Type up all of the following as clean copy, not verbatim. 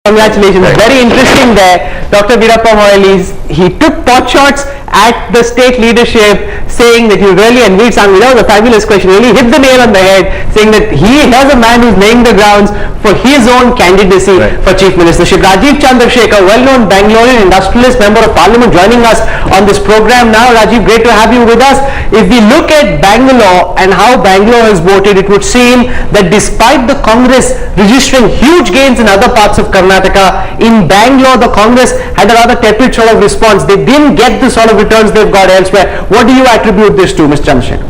Congratulations. Right. Very interesting there. Dr. Veerappa Moily, he took pot shots at the state leadership, saying that you really, and Veer Sanghvi, that was a fabulous question, really hit the nail on the head, saying that here's a man who's laying the grounds for his own candidacy for Chief Ministership. Rajiv Chandrasekhar, well-known Bangalorean industrialist, member of Parliament, joining us on this program now. Rajiv, great to have you with us. If we look at Bangalore and how Bangalore has voted, it would seem that despite the Congress registering huge gains in other parts of Karnataka, in Bangalore the Congress had a rather tepid sort of response. They didn't get the sort of returns they've got elsewhere. What do you attribute this to, Mr. Chandrasekhar?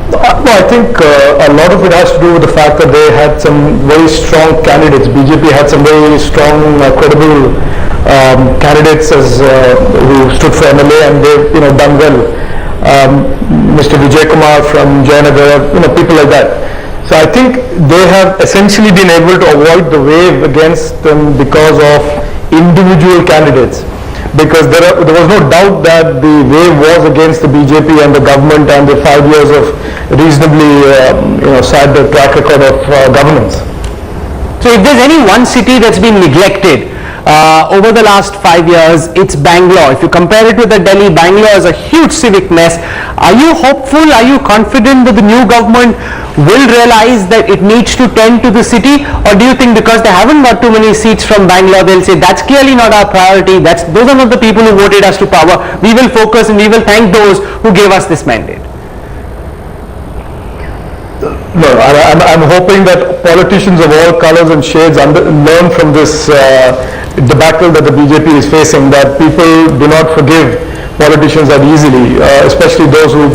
No, I think a lot of it has to do with the fact that they had some very strong candidates. BJP had some very strong, credible candidates who stood for MLA, and they've done well. Mr. Vijay Kumar from Jayanagar, people like that. So I think they have essentially been able to avoid the wave against them because of individual candidates. Because there was no doubt that the wave was against the BJP and the government and the 5 years of reasonably sad track record of governance. So if there's any one city that's been neglected over the last 5 years, it's Bangalore. If you compare it with the Delhi, Bangalore is a huge civic mess. Are you hopeful, are you confident that the new government will realize that it needs to tend to the city, or do you think because they haven't got too many seats from Bangalore, they'll say that's clearly not our priority, those are not the people who voted us to power, we will focus and we will thank those who gave us this mandate? No, I'm hoping that politicians of all colors and shades learn from this debacle that the BJP is facing, that people do not forgive politicians that easily, especially those who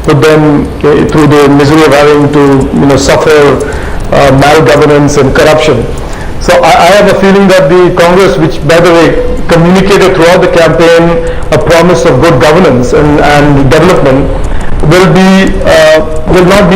put them through the misery of having to suffer malgovernance and corruption. So I have a feeling that the Congress, which by the way communicated throughout the campaign a promise of good governance and development, will not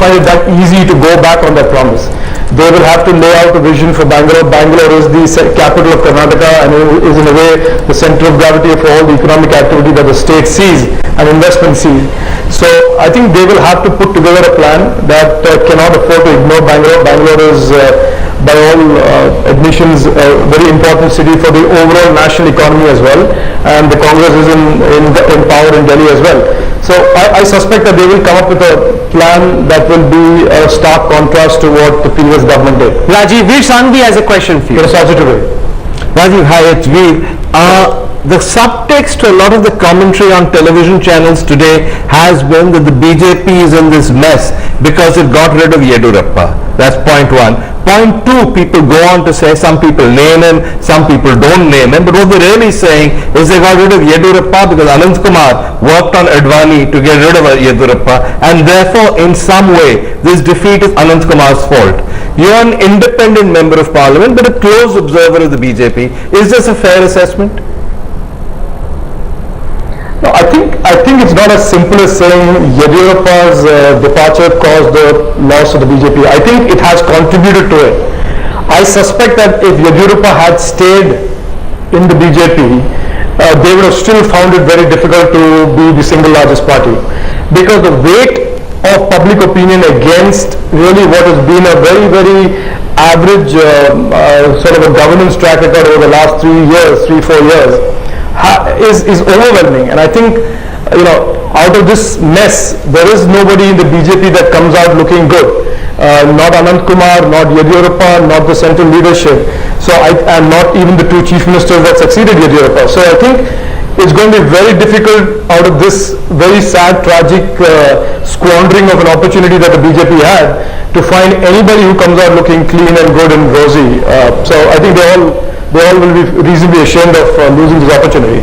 find it that easy to go back on that promise. They will have to lay out a vision for Bangalore. Bangalore is the capital of Karnataka and is in a way the center of gravity for all the economic activity that the state sees and investment sees. So I think they will have to put together a plan that cannot afford to ignore Bangalore. Bangalore is by all admissions a very important city for the overall national economy as well, and the Congress is in power in Delhi as well. So I suspect that they will come up with a plan that will be a stark contrast to what the previous government did. Rajiv, Veer Sanghvi has a question for you. Rajiv, hi, it's Veer. The subtext to a lot of the commentary on television channels today has been that the BJP is in this mess because it got rid of Yediyurappa. That's point one. Point two, people go on to say, some people name him, some people don't name him, but what they're really saying is they got rid of Yediyurappa because Anant Kumar worked on Advani to get rid of Yediyurappa, and therefore in some way this defeat is Anant Kumar's fault. You're an independent member of parliament but a close observer of the BJP. Is this a fair assessment? No, I think it's not as simple as saying Yediyurappa's departure caused the loss of the BJP. I think it has contributed to it. I suspect that if Yediyurappa had stayed in the BJP, they would have still found it very difficult to be the single largest party, because the weight of public opinion against really what has been a very, very average sort of a governance track record over the last 3 4 years is overwhelming. And I think out of this mess there is nobody in the BJP that comes out looking good. Not Anant Kumar, not Yediyurappa, not the central leadership, and not even the two chief ministers that succeeded Yediyurappa. So I think it's going to be very difficult out of this very sad, tragic squandering of an opportunity that the BJP had to find anybody who comes out looking clean and good and rosy. So I think they all will be reasonably ashamed of losing this opportunity.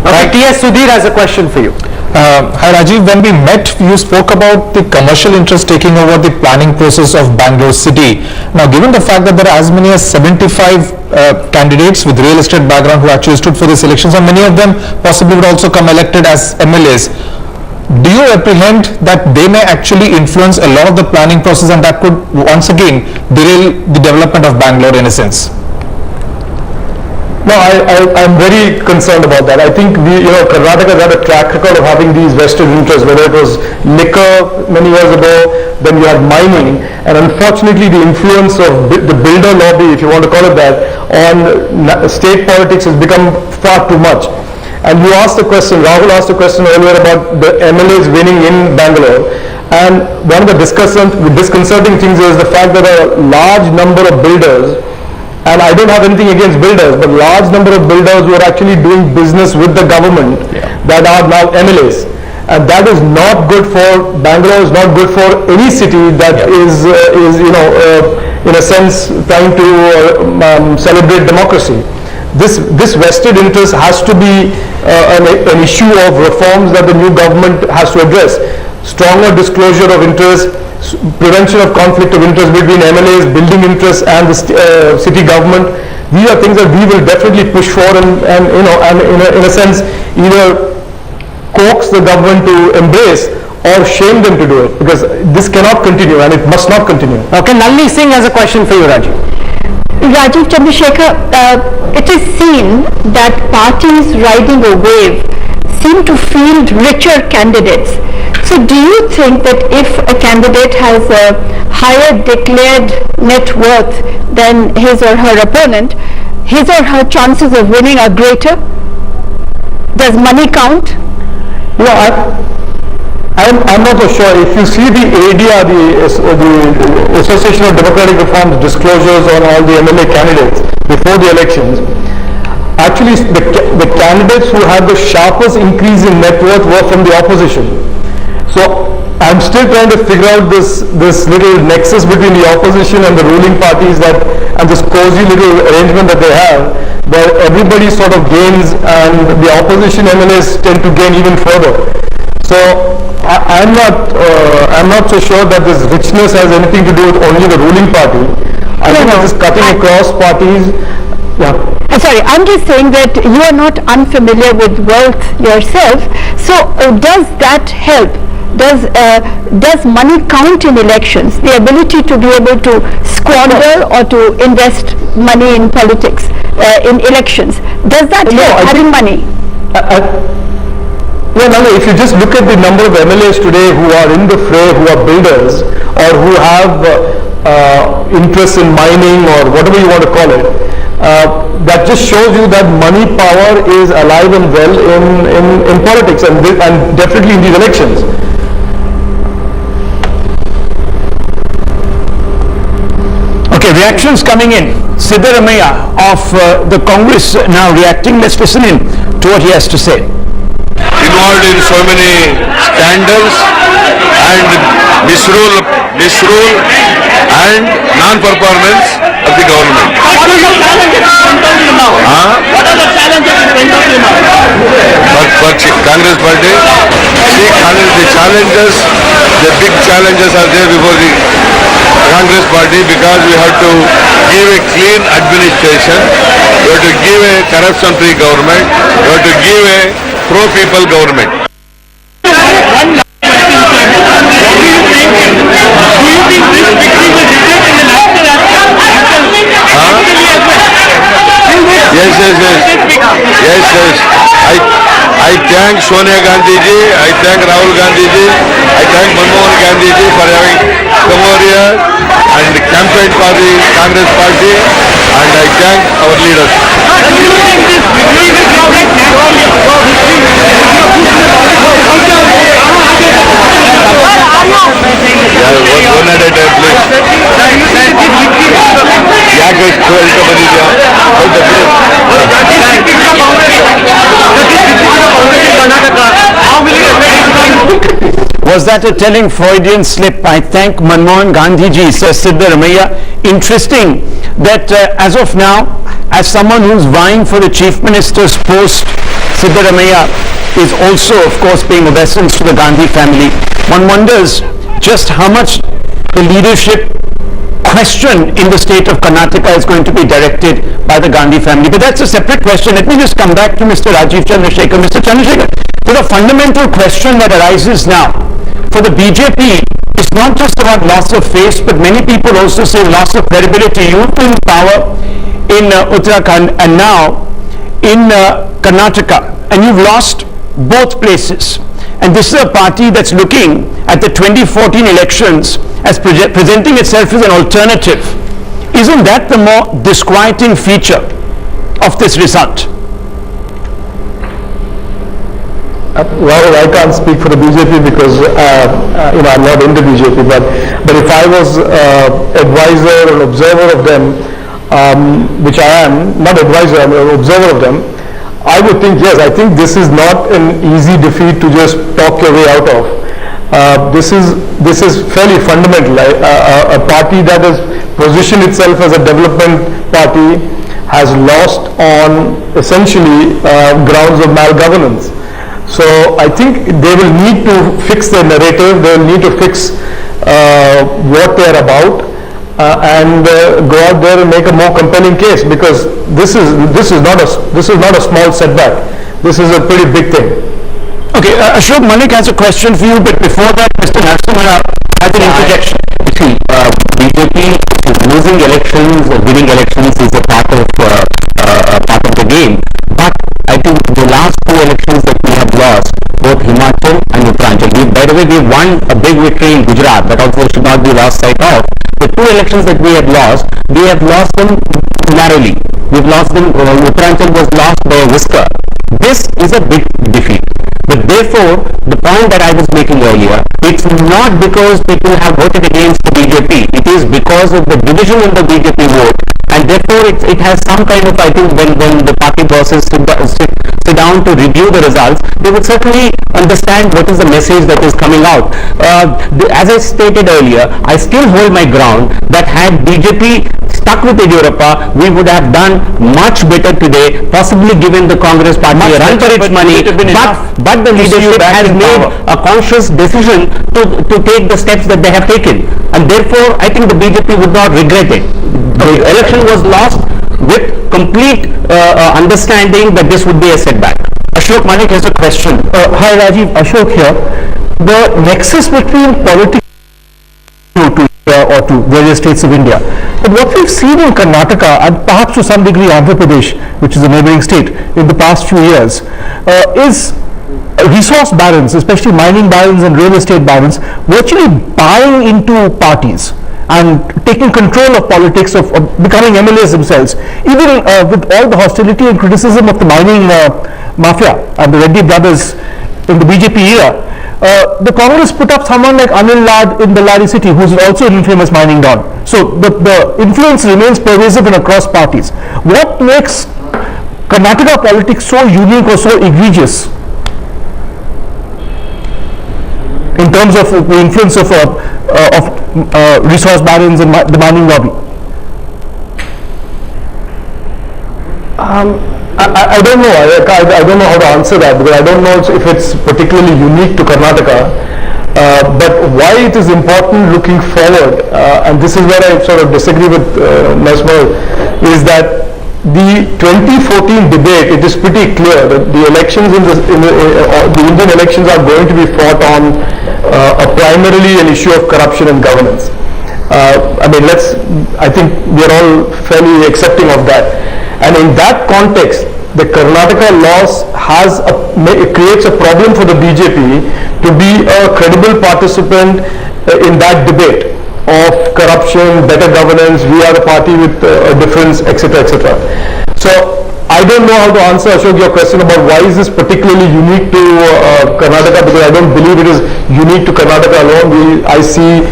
Okay, T.S. Sudhir has a question for you. Hi Rajiv, when we met you spoke about the commercial interest taking over the planning process of Bangalore city. Now given the fact that there are as many as 75 candidates with real estate background who actually stood for these elections, and many of them possibly would also come elected as MLAs, do you apprehend that they may actually influence a lot of the planning process and that could once again derail the development of Bangalore in a sense? No, I'm very concerned about that. I think Karnataka has had a track record of having these vested interests, whether it was liquor many years ago, then you had mining, and unfortunately the influence of the builder lobby, if you want to call it that, on state politics has become far too much. And you asked a question, Rahul asked a question earlier about the MLAs winning in Bangalore. And one of the disconcerting things is the fact that a large number of builders, and I don't have anything against builders, but large number of builders who are actually doing business with the government that are now MLAs. And that is not good for Bangalore, is not good for any city that is in a sense trying to celebrate democracy. This vested interest has to be an issue of reforms that the new government has to address. Stronger disclosure of interest, prevention of conflict of interest between MLAs, building interests and the city government. These are things that we will definitely push for and in a sense either coax the government to embrace or shame them to do it, because this cannot continue and it must not continue. Okay, Nalini Singh has a question for you, Rajiv. Rajiv Chandrasekhar, it is seen that parties riding a wave seem to field richer candidates. So do you think that if a candidate has a higher declared net worth than his or her opponent, his or her chances of winning are greater? Does money count? No, I'm not so sure. If you see the ADR, the Association of Democratic Reforms disclosures on all the MLA candidates before the elections, actually the candidates who had the sharpest increase in net worth were from the opposition. So I'm still trying to figure out this little nexus between the opposition and the ruling parties, and this cozy little arrangement that they have, where everybody sort of gains and the opposition MLAs tend to gain even further. So I'm not so sure that this richness has anything to do with only the ruling party. I think it is cutting across parties. Yeah. Sorry, I'm just saying that you are not unfamiliar with wealth yourself. So does that help? Does money count in elections? The ability to be able to squander or to invest money in politics, in elections. Does that help, having money? Yeah, no, if you just look at the number of MLAs today who are in the fray, who are builders or who have interest in mining or whatever you want to call it, that just shows you that money power is alive and well in politics and definitely in these elections. Okay, reactions coming in. Siddaramaiah of the Congress now reacting. Let's listen in to what he has to say. Involved in so many scandals and misrule and non-performance of the government. What are the challenges in front of you now? What are the challenges in front of you now? For Congress party, the challenges, the big challenges are there before the Congress party, because we have to give a clean administration, we have to give a corruption-free government, we have to give a pro-people government. Do you think this victory will reflect in the national Yes. I thank Sonia Gandhi ji, I thank Rahul Gandhi ji, I thank Manmohan Gandhi ji for having come over here and campaigned for the Congress party, and I thank our leaders. Do you think this victory will reflect nationally? One at a time, please. Was that a telling Freudian slip? I thank Manmohan Gandhi ji, says Siddaramaiah. Interesting that as of now, as someone who's vying for the Chief Minister's post, Siddaramaiah is also, of course, paying obeisance to the Gandhi family. One wonders just how much the leadership question in the state of Karnataka is going to be directed by the Gandhi family. But that's a separate question. Let me just come back to Mr. Rajiv Chandrasekhar. Mr. Chandrasekhar, there's a fundamental question that arises now. For the BJP, it's not just about loss of face, but many people also say loss of credibility. You've been in power in Uttarakhand and now in Karnataka, and you've lost both places. and this is a party that's looking at the 2014 elections as presenting itself as an alternative. Isn't that the more disquieting feature of this result? Well, I can't speak for the BJP because I'm not in the BJP. But if I was advisor or observer of them, which I am, not advisor, I'm an observer of them, I would think yes. I think this is not an easy defeat to just talk your way out of. This is fairly fundamental. A party that has positioned itself as a development party has lost on essentially grounds of malgovernance. So I think they will need to fix their narrative. They will need to fix what they are about and go out there and make a more compelling case, because this is not a small setback. This is a pretty big thing. Okay, Ashok, Malik has a question for you, but before that, Mr. Narasimha has an interjection. See, BJP is losing elections, winning elections is a part of the game. But I think the last two elections that we have lost, both Himachal and Uttaranchal. By the way, we won a big victory in Gujarat, that also should not be lost sight of. The two elections that we have lost them narrowly. We've lost them, Uttaranchal was lost by a whisker. This is a big defeat. But therefore, the point that I was making earlier, it's not because people have voted against the BJP. It is because of the division in the BJP vote. And therefore, it has some kind of, I think, when the party bosses sit down to review the results, they would certainly understand what is the message that is coming out. As I stated earlier, I still hold my ground that had BJP stuck with Yediyurappa, we would have done much better today, possibly given the Congress party a run for its money. But the leadership has made a conscious decision to take the steps that they have taken. And therefore, I think the BJP would not regret it. The election was lost with complete understanding that this would be a setback. Ashok Malik has a question. Hi Rajiv, Ashok here. The nexus between politics or to various states of India. But what we've seen in Karnataka, and perhaps to some degree Andhra Pradesh, which is a neighboring state, in the past few years, is resource barons, especially mining barons and real estate barons, virtually buying into parties and taking control of politics, of becoming MLAs themselves. Even with all the hostility and criticism of the mining mafia and the Reddy brothers in the BJP era, the Congress put up someone like Anil Lad in Bellary city, who is also an infamous mining don. So the influence remains pervasive and across parties. What makes Karnataka politics so unique or so egregious in terms of the influence of resource barons and the mining lobby? I don't know. I don't know how to answer that, because I don't know if it's particularly unique to Karnataka. But why it is important looking forward, and this is where I sort of disagree with Narasimha, is that the 2014 debate, it is pretty clear that the elections the Indian elections are going to be fought on primarily an issue of corruption and governance. I think we are all fairly accepting of that. And in that context, the Karnataka loss creates a problem for the BJP to be a credible participant in that debate of corruption, better governance, we are a party with a difference, etc., etc. So I don't know how to answer, Ashok, your question about why is this particularly unique to Karnataka, because I don't believe it is unique to Karnataka alone. I see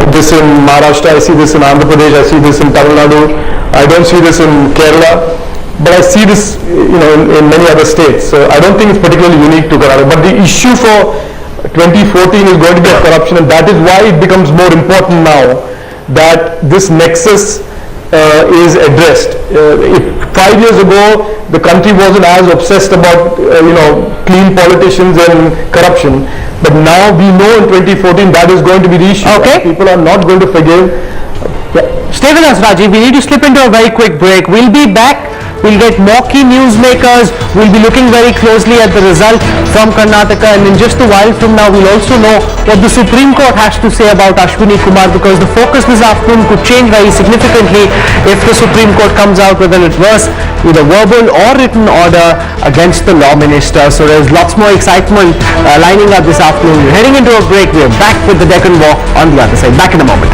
this in Maharashtra, I see this in Andhra Pradesh, I see this in Tamil Nadu, I don't see this in Kerala, but I see this in many other states. So I don't think it's particularly unique to Karnataka. But the issue for 2014 is going to be of corruption, and that is why it becomes more important now that this nexus is addressed. If 5 years ago the country wasn't as obsessed about clean politicians and corruption, but now we know in 2014 that is going to be the issue. Okay. People are not going to forgive. Stay with us, Rajiv. We need to slip into a very quick break. We'll be back We'll get more key newsmakers. We'll be looking very closely at the result from Karnataka, and in just a while from now we'll also know what the Supreme Court has to say about Ashwini Kumar, because the focus this afternoon could change very significantly if the Supreme Court comes out with an adverse, either verbal or written order against the law minister. So there's lots more excitement lining up this afternoon. We're heading into a break. We're back with the Deccan Walk on the other side. Back in a moment.